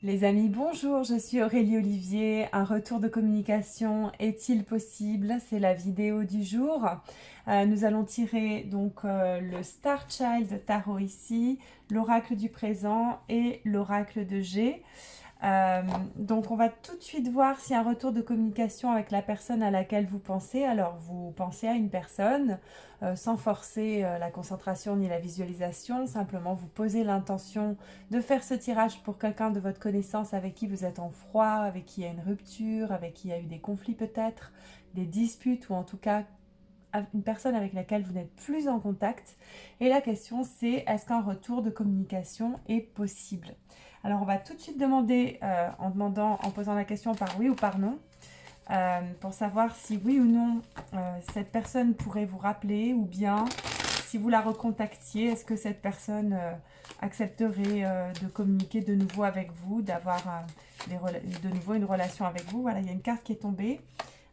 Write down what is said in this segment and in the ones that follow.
Les amis, bonjour, je suis Aurélie Olivier. Un retour de communication est-il possible? C'est la vidéo du jour. Nous allons tirer donc le Star Child Tarot ici, l'oracle du présent et l'oracle de G. Donc on va tout de suite voir s'il y a un retour de communication avec la personne à laquelle vous pensez. Alors vous pensez à une personne sans forcer la concentration ni la visualisation, simplement vous posez l'intention de faire ce tirage pour quelqu'un de votre connaissance avec qui vous êtes en froid, avec qui il y a une rupture, avec qui il y a eu des conflits peut-être, des disputes ou en tout cas une personne avec laquelle vous n'êtes plus en contact. Et la question c'est, est-ce qu'un retour de communication est possible? Alors on va tout de suite demander, en posant la question par oui ou par non, pour savoir si oui ou non cette personne pourrait vous rappeler, ou bien si vous la recontactiez, est-ce que cette personne accepterait de communiquer de nouveau avec vous, d'avoir de nouveau une relation avec vous. Voilà, il y a une carte qui est tombée.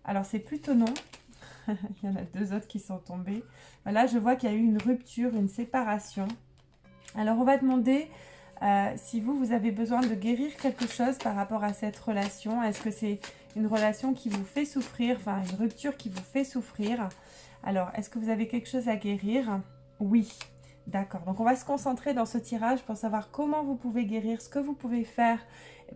Alors c'est plutôt non. Il y en a deux autres qui sont tombées. Là, je vois qu'il y a eu une rupture, une séparation. Alors, on va demander si vous avez besoin de guérir quelque chose par rapport à cette relation. Est-ce que c'est une relation qui vous fait souffrir, enfin une rupture qui vous fait souffrir? Alors, est-ce que vous avez quelque chose à guérir? Oui. D'accord. Donc, on va se concentrer dans ce tirage pour savoir comment vous pouvez guérir, ce que vous pouvez faire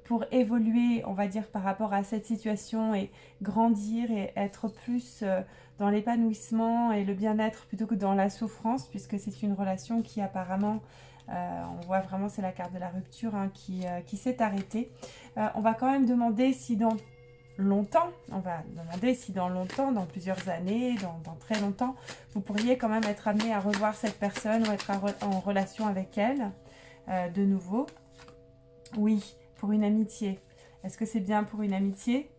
pour évoluer, on va dire, par rapport à cette situation et grandir et être plus dans l'épanouissement et le bien-être plutôt que dans la souffrance, puisque c'est une relation qui apparemment, on voit vraiment, c'est la carte de la rupture hein, qui s'est arrêtée. On va quand même demander si dans longtemps, on va demander si dans longtemps, dans plusieurs années, dans très longtemps, vous pourriez quand même être amené à revoir cette personne ou être en relation avec elle de nouveau. Oui, pour une amitié. Est-ce que c'est bien pour une amitié?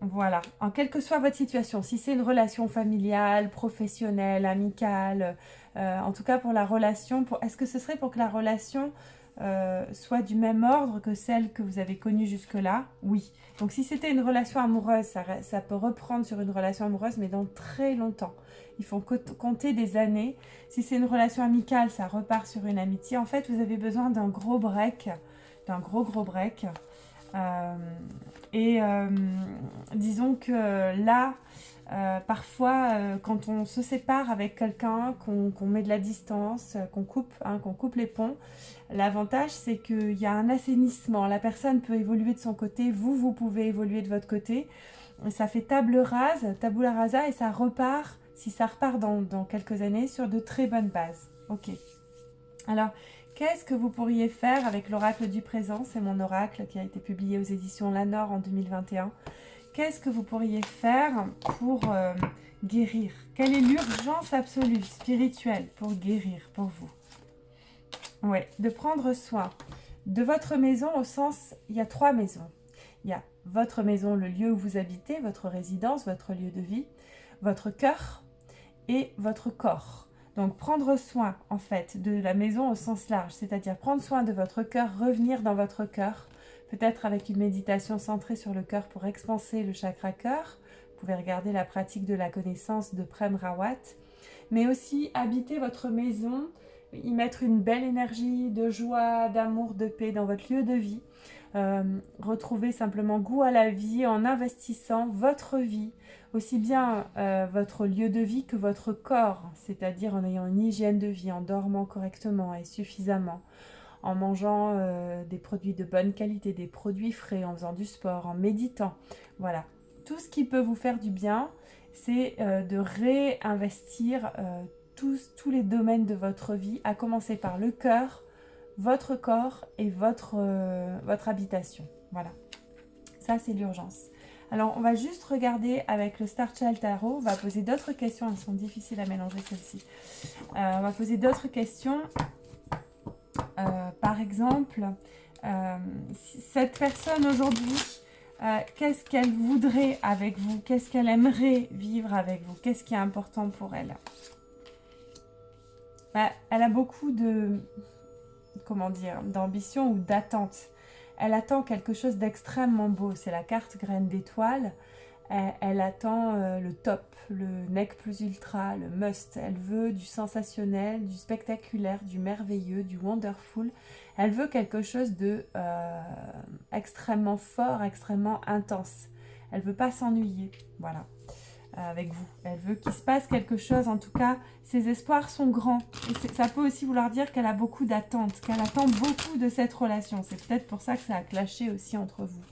Voilà, en quelle que soit votre situation, si c'est une relation familiale, professionnelle, amicale, en tout cas pour la relation, est-ce que ce serait pour que la relation soit du même ordre que celle que vous avez connue jusque-là? Oui. Donc si c'était une relation amoureuse, ça peut reprendre sur une relation amoureuse, mais dans très longtemps. Il faut compter des années. Si c'est une relation amicale, ça repart sur une amitié. En fait, vous avez besoin d'un gros break, d'un gros break. Disons que là, parfois, quand on se sépare avec quelqu'un, qu'on met de la distance, qu'on coupe les ponts, l'avantage c'est qu'il y a un assainissement. La personne peut évoluer de son côté, vous pouvez évoluer de votre côté. Ça fait table rase, tabula rasa, et ça repart, si ça repart dans quelques années, sur de très bonnes bases. Ok. Alors, qu'est-ce que vous pourriez faire avec l'oracle du présent? C'est mon oracle qui a été publié aux éditions Lanor en 2021. Qu'est-ce que vous pourriez faire pour guérir? Quelle est l'urgence absolue, spirituelle, pour guérir, pour vous? Oui, de prendre soin de votre maison au sens, il y a 3 maisons. Il y a votre maison, le lieu où vous habitez, votre résidence, votre lieu de vie, votre cœur et votre corps. Donc prendre soin en fait de la maison au sens large, c'est-à-dire prendre soin de votre cœur, revenir dans votre cœur, peut-être avec une méditation centrée sur le cœur pour expanser le chakra cœur. Vous pouvez regarder la pratique de la connaissance de Prem Rawat, mais aussi habiter votre maison, y mettre une belle énergie de joie, d'amour, de paix dans votre lieu de vie. Retrouver simplement goût à la vie en investissant votre vie, aussi bien votre lieu de vie que votre corps, c'est-à-dire en ayant une hygiène de vie, en dormant correctement et suffisamment, en mangeant des produits de bonne qualité, des produits frais, en faisant du sport, en méditant. Voilà, tout ce qui peut vous faire du bien, c'est de réinvestir tous les domaines de votre vie, à commencer par le cœur, votre corps et votre habitation. Voilà, ça c'est l'urgence. Alors on va juste regarder avec le Star Child Tarot, on va poser d'autres questions, elles sont difficiles à mélanger celles-ci. On va poser d'autres questions. Par exemple, cette personne aujourd'hui, qu'est-ce qu'elle voudrait avec vous? Qu'est-ce qu'elle aimerait vivre avec vous? Qu'est-ce qui est important pour elle? Elle a beaucoup de, comment dire, d'ambition ou d'attente. Elle attend quelque chose d'extrêmement beau. C'est la carte graine d'étoile. Elle attend le top, le nec plus ultra, le must. Elle veut du sensationnel, du spectaculaire, du merveilleux, du wonderful. Elle veut quelque chose de extrêmement fort, extrêmement intense. Elle veut pas s'ennuyer, voilà, avec vous. Elle veut qu'il se passe quelque chose. En tout cas, ses espoirs sont grands. Et ça peut aussi vouloir dire qu'elle a beaucoup d'attentes, qu'elle attend beaucoup de cette relation. C'est peut-être pour ça que ça a clashé aussi entre vous.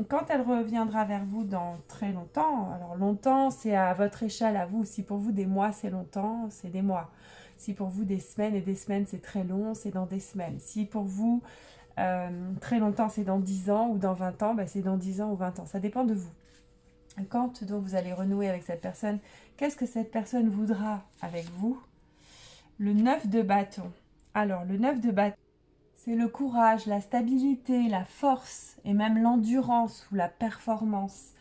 Quand elle reviendra vers vous dans très longtemps, alors longtemps c'est à votre échelle à vous, si pour vous des mois c'est longtemps, c'est des mois. Si pour vous des semaines et des semaines c'est très long, c'est dans des semaines. Si pour vous très longtemps c'est dans 10 ans ou dans 20 ans, ben, c'est dans 10 ans ou 20 ans, ça dépend de vous. Quand donc vous allez renouer avec cette personne, qu'est-ce que cette personne voudra avec vous? Le 9 de bâton. Alors le 9 de bâton, c'est le courage, la stabilité, la force et même l'endurance ou la performance.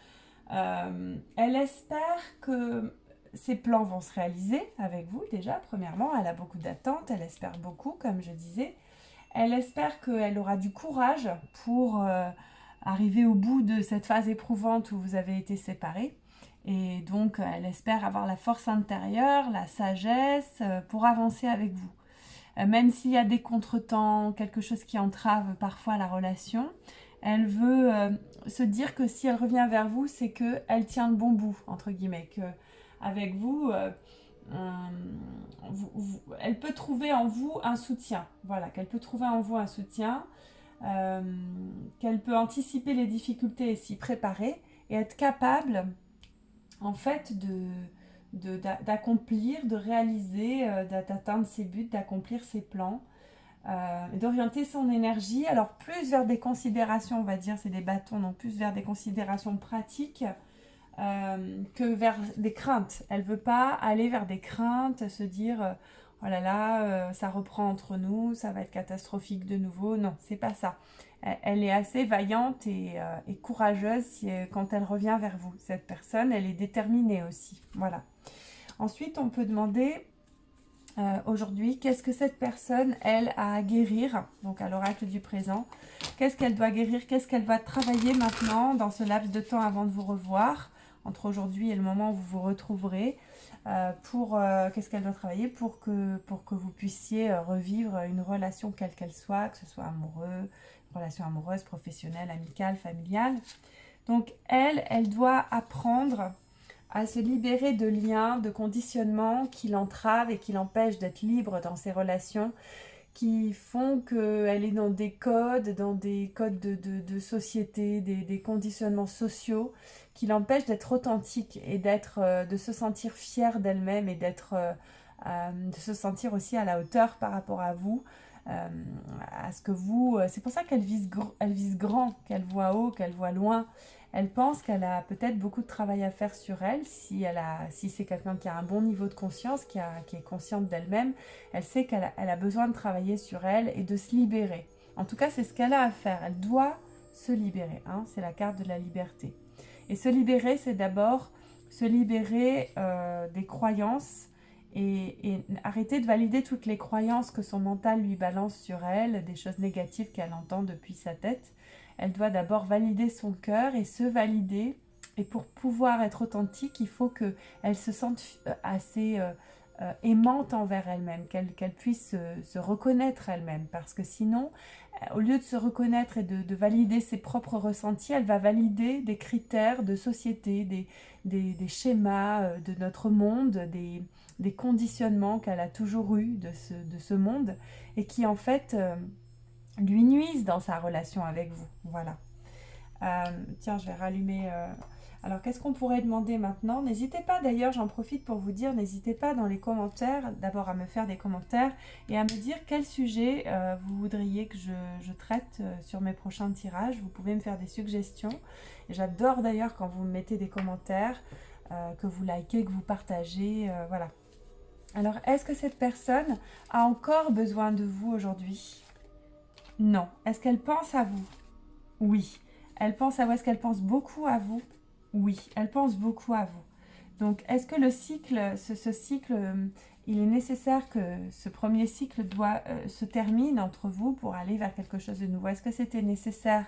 Elle espère que ses plans vont se réaliser avec vous déjà, premièrement. Elle a beaucoup d'attentes, elle espère beaucoup, comme je disais. Elle espère qu'elle aura du courage pour arriver au bout de cette phase éprouvante où vous avez été séparés. Et donc, elle espère avoir la force intérieure, la sagesse pour avancer avec vous. Même s'il y a des contretemps, quelque chose qui entrave parfois la relation, elle veut se dire que si elle revient vers vous, c'est qu'elle tient le bon bout, entre guillemets, qu'avec vous, elle peut trouver en vous un soutien. Voilà, qu'elle peut trouver en vous un soutien, qu'elle peut anticiper les difficultés et s'y préparer et être capable, en fait, d'accomplir, de réaliser, d'atteindre ses buts, d'accomplir ses plans, d'orienter son énergie, alors plus vers des considérations, on va dire, c'est des bâtons, donc plus vers des considérations pratiques que vers des craintes. Elle veut pas aller vers des craintes, se dire oh là là, ça reprend entre nous, ça va être catastrophique de nouveau. Non, c'est pas ça. Elle est assez vaillante et courageuse quand elle revient vers vous. Cette personne, elle est déterminée aussi. Voilà. Ensuite, on peut demander aujourd'hui, qu'est-ce que cette personne, elle, a à guérir, donc à l'oracle du présent. Qu'est-ce qu'elle doit guérir, qu'est-ce qu'elle va travailler maintenant dans ce laps de temps avant de vous revoir, entre aujourd'hui et le moment où vous vous retrouverez, qu'est-ce qu'elle doit travailler pour que vous puissiez revivre une relation quelle qu'elle soit, que ce soit relation amoureuse, professionnelle, amicale, familiale. Donc elle doit apprendre à se libérer de liens, de conditionnements qui l'entravent et qui l'empêchent d'être libre dans ses relations, qui font qu'elle est dans des codes de société, des conditionnements sociaux qui l'empêchent d'être authentique et de se sentir fière d'elle-même et de se sentir aussi à la hauteur par rapport à vous. À ce que vous... C'est pour ça qu'elle vise grand, qu'elle voit haut, qu'elle voit loin. Elle pense qu'elle a peut-être beaucoup de travail à faire sur elle. Si c'est quelqu'un qui a un bon niveau de conscience, qui est consciente d'elle-même, elle sait qu'elle a besoin de travailler sur elle et de se libérer. En tout cas, c'est ce qu'elle a à faire. Elle doit se libérer. Hein. C'est la carte de la liberté. Et se libérer, c'est d'abord se libérer des croyances et arrêter de valider toutes les croyances que son mental lui balance sur elle, des choses négatives qu'elle entend depuis sa tête. Elle doit d'abord valider son cœur et se valider. Et pour pouvoir être authentique, il faut qu'elle se sente assez aimante envers elle-même, qu'elle puisse se reconnaître elle-même. Parce que sinon, au lieu de se reconnaître et de valider ses propres ressentis, elle va valider des critères de société, des schémas de notre monde, des conditionnements qu'elle a toujours eus de ce monde et qui en fait lui nuisent dans sa relation avec vous. Voilà. Tiens, je vais rallumer... Alors, qu'est-ce qu'on pourrait demander maintenant? N'hésitez pas, d'ailleurs, j'en profite pour vous dire, n'hésitez pas dans les commentaires, d'abord à me faire des commentaires et à me dire quel sujet vous voudriez que je traite sur mes prochains tirages. Vous pouvez me faire des suggestions. J'adore d'ailleurs quand vous me mettez des commentaires, que vous likez, que vous partagez, voilà. Alors, est-ce que cette personne a encore besoin de vous aujourd'hui? Non. Est-ce qu'elle pense à vous? Oui. Elle pense à vous. Est-ce qu'elle pense beaucoup à vous? Oui. Elle pense beaucoup à vous. Donc, est-ce que le cycle, ce cycle, il est nécessaire que ce premier cycle se termine entre vous pour aller vers quelque chose de nouveau? Est-ce que c'était nécessaire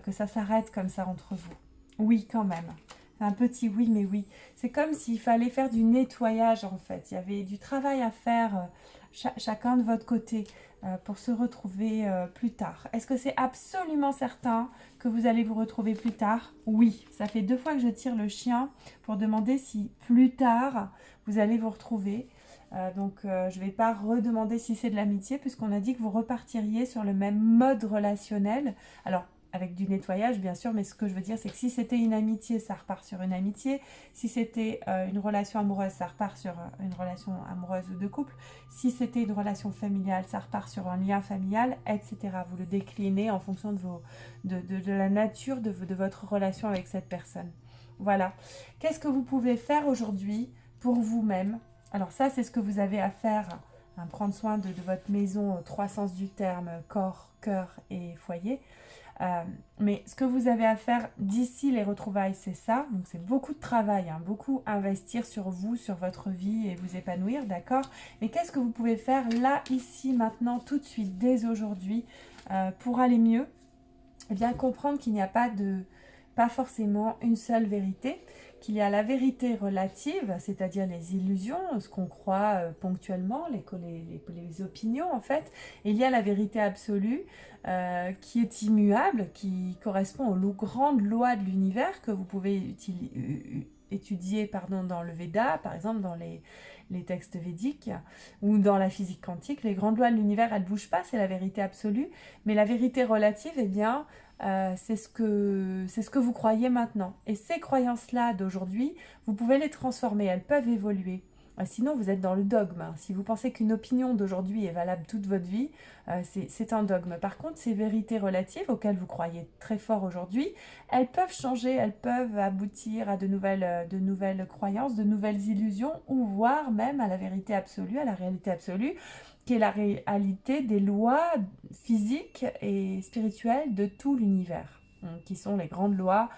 que ça s'arrête comme ça entre vous? Oui, quand même. Un petit oui, mais oui. C'est comme s'il fallait faire du nettoyage en fait. Il y avait du travail à faire chacun de votre côté pour se retrouver plus tard. Est-ce que c'est absolument certain que vous allez vous retrouver plus tard? Oui, ça fait 2 fois que je tire le chien pour demander si plus tard vous allez vous retrouver. Je ne vais pas redemander si c'est de l'amitié puisqu'on a dit que vous repartiriez sur le même mode relationnel. Alors, avec du nettoyage bien sûr, mais ce que je veux dire c'est que si c'était une amitié, ça repart sur une amitié. Si c'était une relation amoureuse, ça repart sur une relation amoureuse ou de couple. Si c'était une relation familiale, ça repart sur un lien familial, etc. Vous le déclinez en fonction de la nature de votre relation avec cette personne. Voilà. Qu'est-ce que vous pouvez faire aujourd'hui pour vous-même? Alors ça, c'est ce que vous avez à faire, hein, prendre soin de votre maison, 3 sens du terme, corps, cœur et foyer. Mais ce que vous avez à faire d'ici les retrouvailles, c'est ça. Donc c'est beaucoup de travail, hein, beaucoup investir sur vous, sur votre vie et vous épanouir, d'accord? Mais qu'est-ce que vous pouvez faire là, ici, maintenant, tout de suite, dès aujourd'hui, pour aller mieux? Eh bien, comprendre qu'il n'y a pas forcément une seule vérité, qu'il y a la vérité relative, c'est-à-dire les illusions, ce qu'on croit ponctuellement, les opinions en fait, et il y a la vérité absolue qui est immuable, qui correspond aux grandes lois de l'univers que vous pouvez étudier dans le Veda, par exemple dans les textes védiques, ou dans la physique quantique. Les grandes lois de l'univers, elles ne bougent pas, c'est la vérité absolue, mais la vérité relative, eh bien, c'est ce que vous croyez maintenant. Et ces croyances-là d'aujourd'hui, vous pouvez les transformer, elles peuvent évoluer. Sinon, vous êtes dans le dogme. Si vous pensez qu'une opinion d'aujourd'hui est valable toute votre vie, c'est un dogme. Par contre, ces vérités relatives auxquelles vous croyez très fort aujourd'hui, elles peuvent changer, elles peuvent aboutir à de nouvelles croyances, de nouvelles illusions, ou voire même à la vérité absolue, à la réalité absolue, qui est la réalité des lois physiques et spirituelles de tout l'univers, qui sont les grandes lois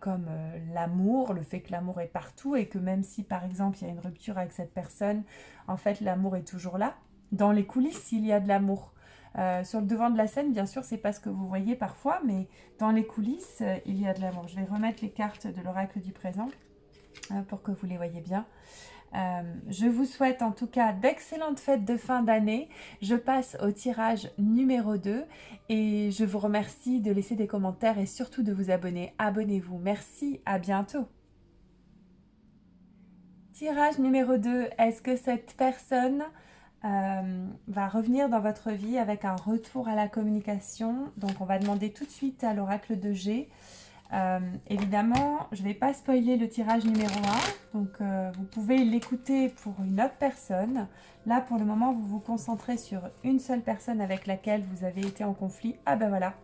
comme l'amour, le fait que l'amour est partout et que même si par exemple il y a une rupture avec cette personne, en fait l'amour est toujours là. Dans les coulisses, il y a de l'amour. Sur le devant de la scène, bien sûr, c'est pas ce que vous voyez parfois, mais dans les coulisses, il y a de l'amour. Je vais remettre les cartes de l'oracle du présent pour que vous les voyez bien. Je vous souhaite en tout cas d'excellentes fêtes de fin d'année. Je passe au tirage numéro 2 et je vous remercie de laisser des commentaires et surtout de vous abonner. Abonnez-vous. Merci, à bientôt. Tirage numéro 2. Est-ce que cette personne va revenir dans votre vie avec un retour à la communication? Donc on va demander tout de suite à l'oracle de G. Évidemment, je ne vais pas spoiler le tirage numéro 1, donc vous pouvez l'écouter pour une autre personne. Là, pour le moment, vous vous concentrez sur une seule personne avec laquelle vous avez été en conflit. Ah ben voilà,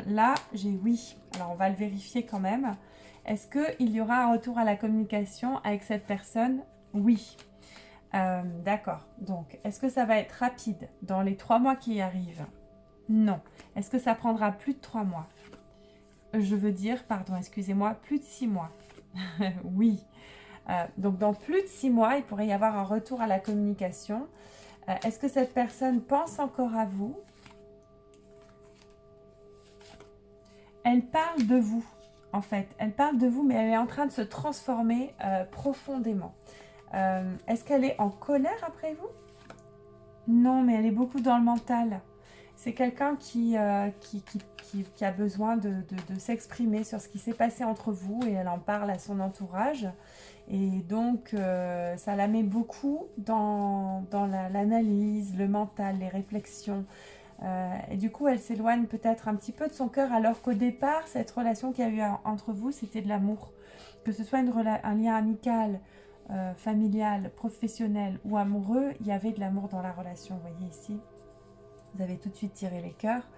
là, j'ai oui. Alors, on va le vérifier quand même. Est-ce qu'il y aura un retour à la communication avec cette personne? Oui. D'accord. Donc, est-ce que ça va être rapide dans les 3 mois qui arrivent? Non. Est-ce que ça prendra plus de 3 mois? Je veux dire, pardon, excusez-moi, plus de 6 mois. Oui. Donc, dans plus de 6 mois, il pourrait y avoir un retour à la communication. Est-ce que cette personne pense encore à vous? Elle parle de vous, en fait. Elle parle de vous, mais elle est en train de se transformer profondément. Est-ce qu'elle est en colère après vous? Non, mais elle est beaucoup dans le mental. C'est quelqu'un qui a besoin de s'exprimer sur ce qui s'est passé entre vous et elle en parle à son entourage. Et donc, ça la met beaucoup dans l'analyse, le mental, les réflexions. Et du coup, elle s'éloigne peut-être un petit peu de son cœur alors qu'au départ, cette relation qu'il y a eu entre vous, c'était de l'amour. Que ce soit un lien amical, familial, professionnel ou amoureux, il y avait de l'amour dans la relation, vous voyez ici. Vous avez tout de suite tiré les cœurs.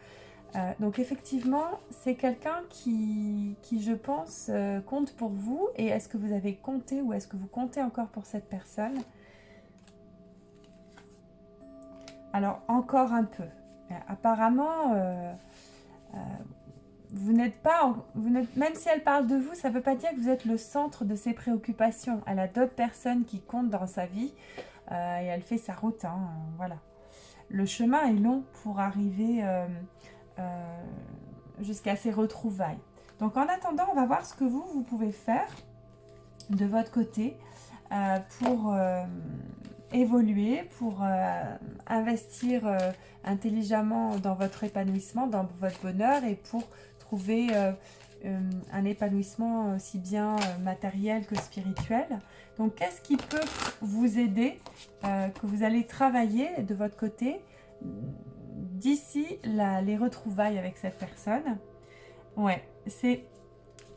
Donc effectivement, c'est quelqu'un qui je pense, compte pour vous. Et est-ce que vous avez compté ou est-ce que vous comptez encore pour cette personne? Alors, encore un peu. Apparemment, vous n'êtes pas... même si elle parle de vous, ça ne veut pas dire que vous êtes le centre de ses préoccupations. Elle a d'autres personnes qui comptent dans sa vie et elle fait sa route. Hein, voilà. Le chemin est long pour arriver jusqu'à ces retrouvailles. Donc en attendant, on va voir ce que vous pouvez faire de votre côté pour évoluer, pour investir intelligemment dans votre épanouissement, dans votre bonheur et pour trouver un épanouissement aussi bien matériel que spirituel. Donc qu'est-ce qui peut vous aider, que vous allez travailler de votre côté d'ici les retrouvailles avec cette personne? Ouais, c'est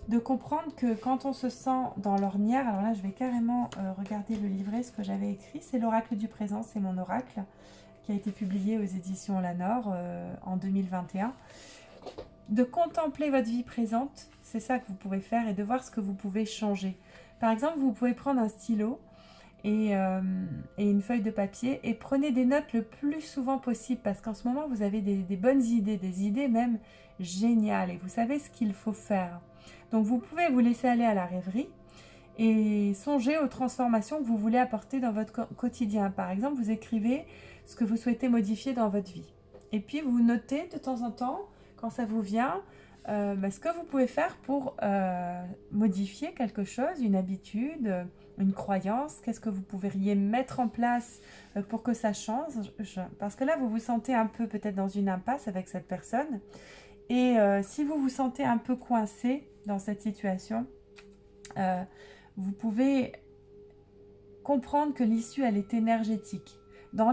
de comprendre que quand on se sent dans l'ornière, alors là je vais carrément regarder le livret, ce que j'avais écrit, c'est l'oracle du présent, c'est mon oracle qui a été publié aux éditions Lanor en 2021. De contempler votre vie présente, c'est ça que vous pouvez faire, et de voir ce que vous pouvez changer. Par exemple, vous pouvez prendre un stylo et une feuille de papier et prenez des notes le plus souvent possible, parce qu'en ce moment vous avez des bonnes idées, des idées même géniales, et vous savez ce qu'il faut faire. Donc vous pouvez vous laisser aller à la rêverie et songer aux transformations que vous voulez apporter dans votre quotidien. Par exemple, vous écrivez ce que vous souhaitez modifier dans votre vie. Et puis vous notez de temps en temps, quand ça vous vient, ce que vous pouvez faire pour modifier quelque chose, une habitude, une croyance. Qu'est-ce que vous pourriez mettre en place pour que ça change? Parce que là, vous vous sentez un peu peut-être dans une impasse avec cette personne. Et si vous vous sentez un peu coincé dans cette situation, vous pouvez comprendre que l'issue, elle est énergétique. Dans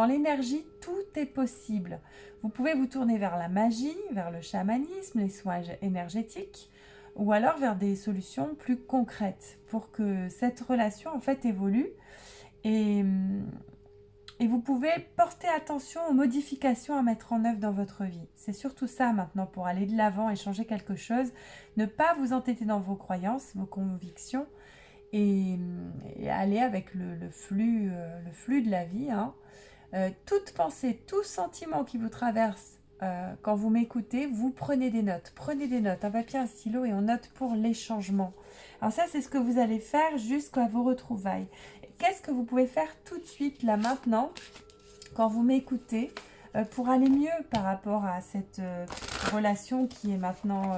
l'énergie, tout est possible. Vous pouvez vous tourner vers la magie, vers le chamanisme, les soins énergétiques, ou alors vers des solutions plus concrètes pour que cette relation en fait évolue. Et vous pouvez porter attention aux modifications à mettre en œuvre dans votre vie. C'est surtout ça maintenant pour aller de l'avant et changer quelque chose. Ne pas vous entêter dans vos croyances, vos convictions et aller avec le flux de la vie. Toute pensée, tout sentiment qui vous traverse quand vous m'écoutez, vous prenez des notes. Prenez des notes, un papier, un stylo et on note pour les changements. Alors ça, c'est ce que vous allez faire jusqu'à vos retrouvailles. Qu'est-ce que vous pouvez faire tout de suite, là, maintenant, quand vous m'écoutez, pour aller mieux par rapport à cette relation qui est maintenant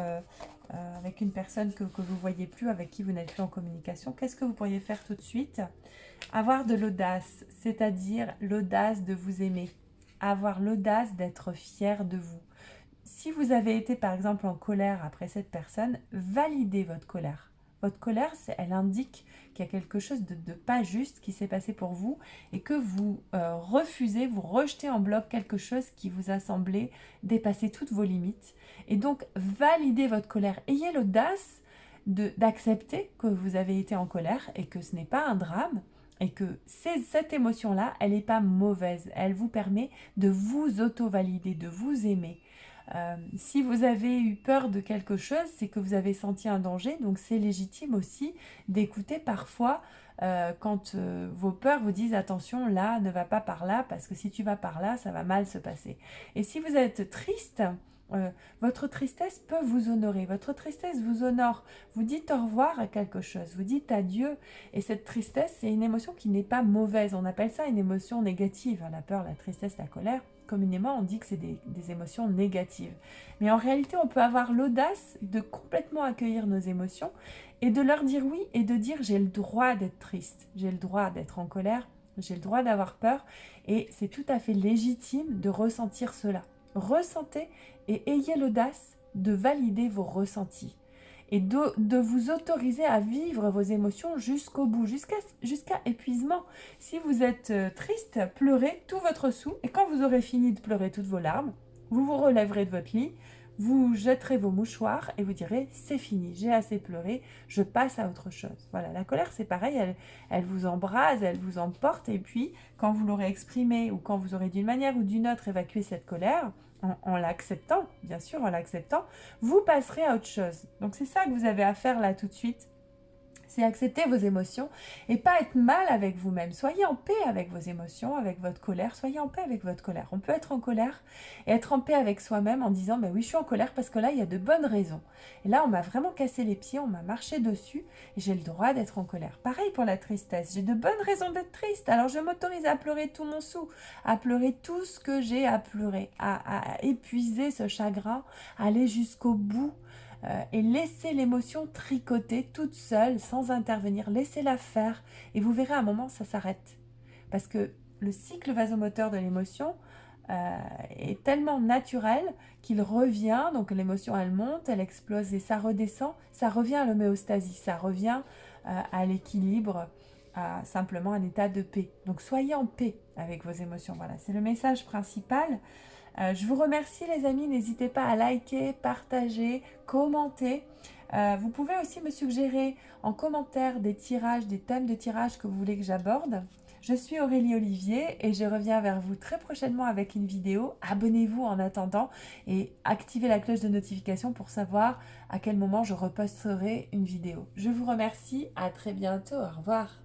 avec une personne que vous ne voyez plus, avec qui vous n'êtes plus en communication? Qu'est-ce que vous pourriez faire tout de suite? Avoir de l'audace, c'est-à-dire l'audace de vous aimer. Avoir l'audace d'être fier de vous. Si vous avez été, par exemple, en colère après cette personne, validez votre colère. Votre colère, elle indique qu'il y a quelque chose de pas juste qui s'est passé pour vous et que vous refusez, vous rejetez en bloc quelque chose qui vous a semblé dépasser toutes vos limites. Et donc, validez votre colère. Ayez l'audace d'accepter que vous avez été en colère et que ce n'est pas un drame et que cette émotion-là, elle n'est pas mauvaise. Elle vous permet de vous auto-valider, de vous aimer. Si vous avez eu peur de quelque chose, c'est que vous avez senti un danger, donc c'est légitime aussi d'écouter parfois quand vos peurs vous disent attention, là, ne va pas par là, parce que si tu vas par là, ça va mal se passer. Et si vous êtes triste, votre tristesse peut vous honorer, votre tristesse vous honore, vous dites au revoir à quelque chose, vous dites adieu, et cette tristesse, c'est une émotion qui n'est pas mauvaise, on appelle ça une émotion négative, la peur, la tristesse, la colère. Communément, on dit que c'est des émotions négatives. Mais en réalité, on peut avoir l'audace de complètement accueillir nos émotions et de leur dire oui et de dire j'ai le droit d'être triste, j'ai le droit d'être en colère, j'ai le droit d'avoir peur et c'est tout à fait légitime de ressentir cela. Ressentez et ayez l'audace de valider vos ressentis et de vous autoriser à vivre vos émotions jusqu'au bout, jusqu'à épuisement. Si vous êtes triste, pleurez tout votre soûl et quand vous aurez fini de pleurer toutes vos larmes, vous vous relèverez de votre lit, vous jetterez vos mouchoirs et vous direz c'est fini, j'ai assez pleuré, je passe à autre chose. Voilà, la colère c'est pareil, elle vous embrase, elle vous emporte et puis quand vous l'aurez exprimée ou quand vous aurez d'une manière ou d'une autre évacué cette colère, en l'acceptant, bien sûr, en l'acceptant, vous passerez à autre chose. Donc c'est ça que vous avez à faire là tout de suite. C'est accepter vos émotions et pas être mal avec vous-même. Soyez en paix avec vos émotions, avec votre colère. Soyez en paix avec votre colère. On peut être en colère et être en paix avec soi-même en disant oui, je suis en colère parce que là, il y a de bonnes raisons. Et là, on m'a vraiment cassé les pieds, on m'a marché dessus et j'ai le droit d'être en colère. Pareil pour la tristesse. J'ai de bonnes raisons d'être triste. Alors, je m'autorise à pleurer tout mon soûl, à pleurer tout ce que j'ai à pleurer, à épuiser ce chagrin, à aller jusqu'au bout. et laissez l'émotion tricoter toute seule, sans intervenir. Laissez-la faire et vous verrez à un moment, ça s'arrête. Parce que le cycle vasomoteur de l'émotion est tellement naturel qu'il revient, donc l'émotion elle monte, elle explose et ça redescend, ça revient à l'homéostasie, ça revient à l'équilibre, à simplement un état de paix. Donc soyez en paix avec vos émotions, voilà, c'est le message principal. Je vous remercie les amis, n'hésitez pas à liker, partager, commenter. Vous pouvez aussi me suggérer en commentaire des tirages, des thèmes de tirage que vous voulez que j'aborde. Je suis Aurélie Olivier et je reviens vers vous très prochainement avec une vidéo. Abonnez-vous en attendant et activez la cloche de notification pour savoir à quel moment je reposterai une vidéo. Je vous remercie, à très bientôt, au revoir.